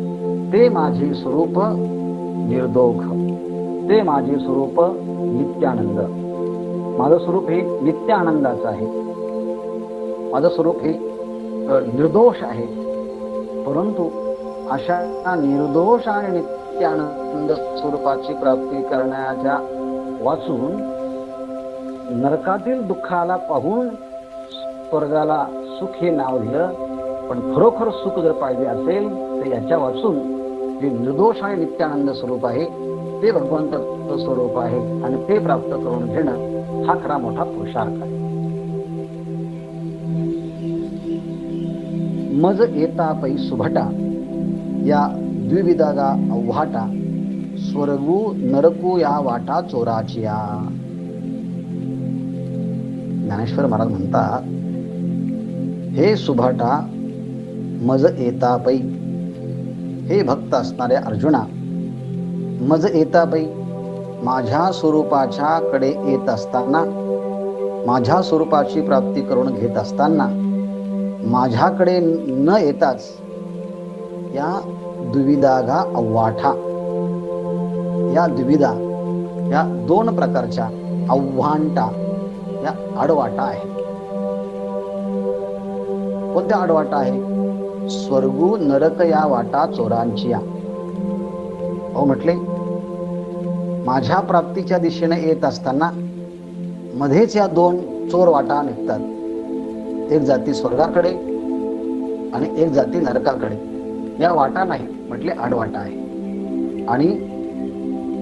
ते माझे स्वरूप निर्दोष, ते माझे स्वरूप नित्यानंद. माझं स्वरूप हे नित्य आनंदाचं आहे, माझं स्वरूप हे निर्दोष आहे. परंतु अशा निर्दोष आणि नित्यानंद स्वरूपाची प्राप्ती करण्याच्या वाचून नरकातील दुःखाला पाहून स्वर्गाला सुख हे नाव दिलं. पण खरोखर सुख जर पाहिजे असेल तर याच्या वाचून जे निर्दोष आणि नित्यानंद स्वरूप आहे ते भगवंताचं स्वरूप आहे, आणि ते प्राप्त करून घेणं हा खरा मोठा पुरुषार्थ आहे. मज येता पै सुभटा, या द्विविधागा अव्हाटा, स्वर्गू नरकू या वाटा चोराचिया. ज्ञानेश्वर महाराज म्हणतात, हे सुभाटा मज येता पै, हे भक्त असणाऱ्या अर्जुना, मज येता पै माझ्या स्वरूपाच्या कडे येत असताना, माझ्या स्वरूपाची प्राप्ती करून घेत असताना, माझ्याकडे न येताच या द्विविधागा अव्वाठा, या द्विविधा, या दोन प्रकारच्या अव्वांटा, या आडवाटा आहे. कोणत्या आडवाटा आहे? स्वर्गू नरक या वाटा चोरांची या. अहो म्हटले, माझ्या प्राप्तीच्या दिशेने येत असताना मध्येच या दोन चोर वाटा निघतात. एक जाती स्वर्गाकडे आणि एक जाती नरकाकडे. या वाटा नाही म्हटले, आडवाटा आहे. आणि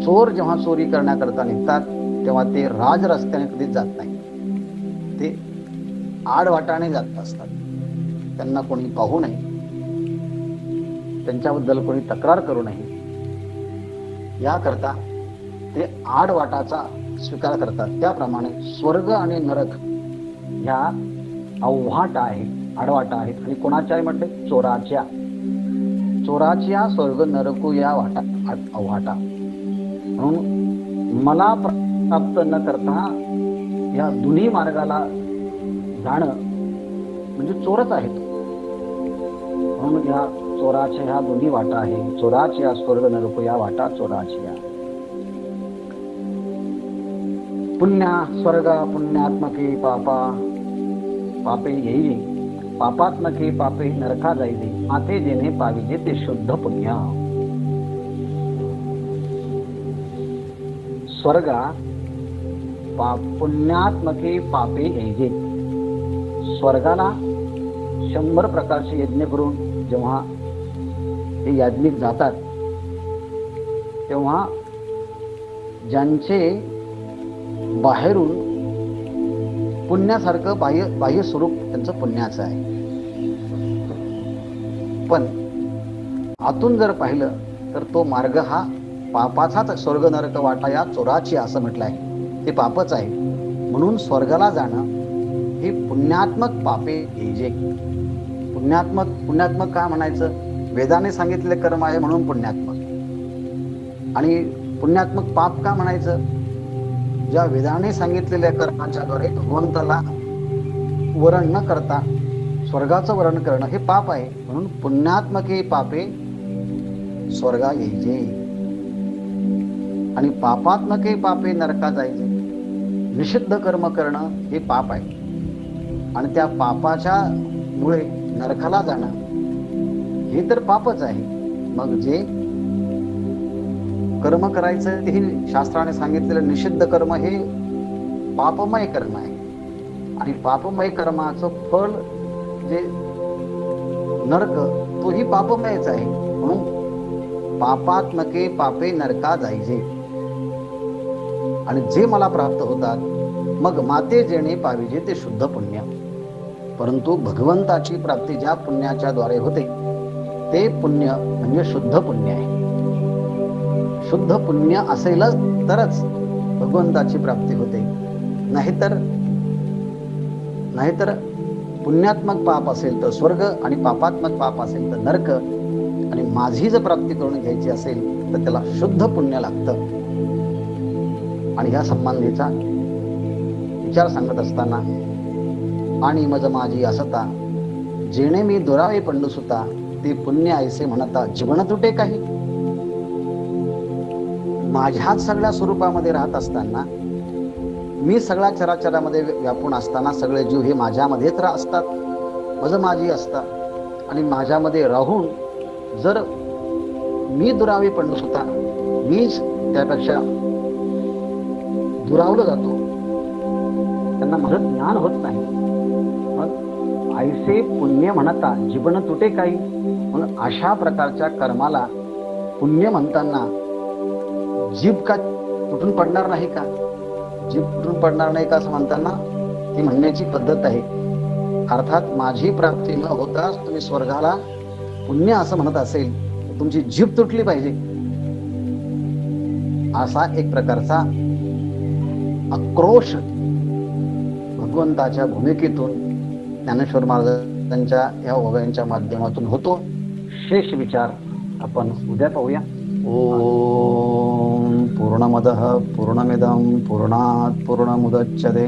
चोर जेव्हा चोरी करण्याकरता निघतात तेव्हा ते राज रस्त्याने कधीच जात नाही, ते आडवाटाने जात असतात. त्यांना कोणी पाहू नये, त्यांच्याबद्दल कोणी तक्रार करू नये, याकरता ते आडवाटाचा स्वीकार करतात. त्याप्रमाणे स्वर्ग आणि नरक ह्या अव्वाट आहे, आडवाटा आहेत. आणि कोणाच्या आहे म्हटले? चोराच्या. चोराच्या स्वर्ग नरकू या वाटा अव्वाटा. म्हणून मला प्राप्त न करता या दोन्ही मार्गाला जाणं म्हणजे चोरच आहे. म्हणून या चोराच्या ह्या दोन्ही वाटा आहे. चोराच्या स्वर्ग नरकू या वाटा चोराच्या. पुण्या स्वर्ग पुण्यात्मके पापा पापे येईल, पापात्मके पापे नरका जाईल. आते जेणे पाविजे ते शुद्ध पुण्य. स्वर्गा पुण्यात्मके पापे येईल. स्वर्गाला 100 प्रकारचे यज्ञ करून जेव्हा हे याज्ञिक जातात तेव्हा ज्यांचे बाहेरून पुण्यासारखं बाह्य स्वरूप त्यांचं पुण्याचं आहे, पण आतून जर पाहिलं तर तो मार्ग हा पापाचाच. स्वर्ग नरक वाटा या चोराची असं म्हटलं आहे, ते पापच आहे. म्हणून स्वर्गाला जाणं हे पुण्यात्मक पापे जे. पुण्यात्मक का म्हणायचं? वेदाने सांगितलेले कर्म आहे म्हणून पुण्यात्मक. आणि पुण्यात्मक पाप का म्हणायचं? ज्या वेदाने सांगितलेल्या कर्माच्या द्वारे भगवंताला वरण न करता स्वर्गाचं वरण करणं हे पाप आहे. म्हणून पुण्यात्मके पापे स्वर्गा येईजे. आणि पापात्मके पापे नरका जायचे. निषिद्ध कर्म करणं हे पाप आहे आणि त्या पापाच्या मुळे नरकाला जाणं हे तर पापच आहे. मग जे कर्म करायचं तेही शास्त्राने सांगितलेलं निषिद्ध कर्म हे पापमय कर्म आहे. आणि पापमय कर्माचं फळ जे नरक तोही पापमयच आहे. म्हणून पापात्मके पापे नरका जायचे. आणि जे मला प्राप्त होतात मग माते जेणे पाविजे ते शुद्ध पुण्य. परंतु भगवंताची प्राप्ती ज्या पुण्याच्या द्वारे होते ते पुण्य म्हणजे शुद्ध पुण्य आहे. शुद्ध पुण्य असेलच तरच भगवंताची प्राप्ती होते. नाहीतर पुण्यात्मक पाप असेल तर स्वर्ग आणि पापात्मक पाप असेल तर नरक. आणि माझी जर प्राप्ती करून घ्यायची असेल तर त्याला शुद्ध पुण्य लागतं. आणि या संबंधीचा विचार सांगत असताना, आणि मज माझी असता जेणे मी दुरावे पंडू सुता, ते पुण्य ऐसे म्हणता जीवन तुटे काही. माझ्याच सगळ्या स्वरूपामध्ये राहत असताना, मी सगळ्या चराचरामध्ये व्यापून असताना सगळे जीव हे माझ्यामध्येच असतात, मज माझी असतात. आणि माझ्यामध्ये राहून जर मी दुरावे पंडू सुता, मीच त्यापेक्षा दुरावलं जातो, त्यांना माझं ज्ञान होत नाही. मग ऐसे पुण्य म्हणता जीवन तुटे काही. मग अशा प्रकारच्या कर्माला पुण्य म्हणताना जीभ का तुटून पडणार नाही का? जीभ तुटून पडणार नाही का असं म्हणताना ती म्हणण्याची पद्धत आहे. अर्थात माझी प्राप्ती न होताच तुम्ही स्वर्गाला पुण्य असं म्हणत असेल तर तुमची जीभ तुटली पाहिजे, असा एक प्रकारचा आक्रोश भगवंताच्या भूमिकेतून ज्ञानेश्वर महाराजांच्या या ओव्यांच्या माध्यमातून होतो. शेष विचार आपण उद्या पाहूया. ओम पूर्णमदः पूर्णमिदं पूर्णात् पूर्णमुदच्यते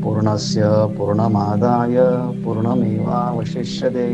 पूर्णस्य पूर्णमादाय पूर्णमेवावशिष्यते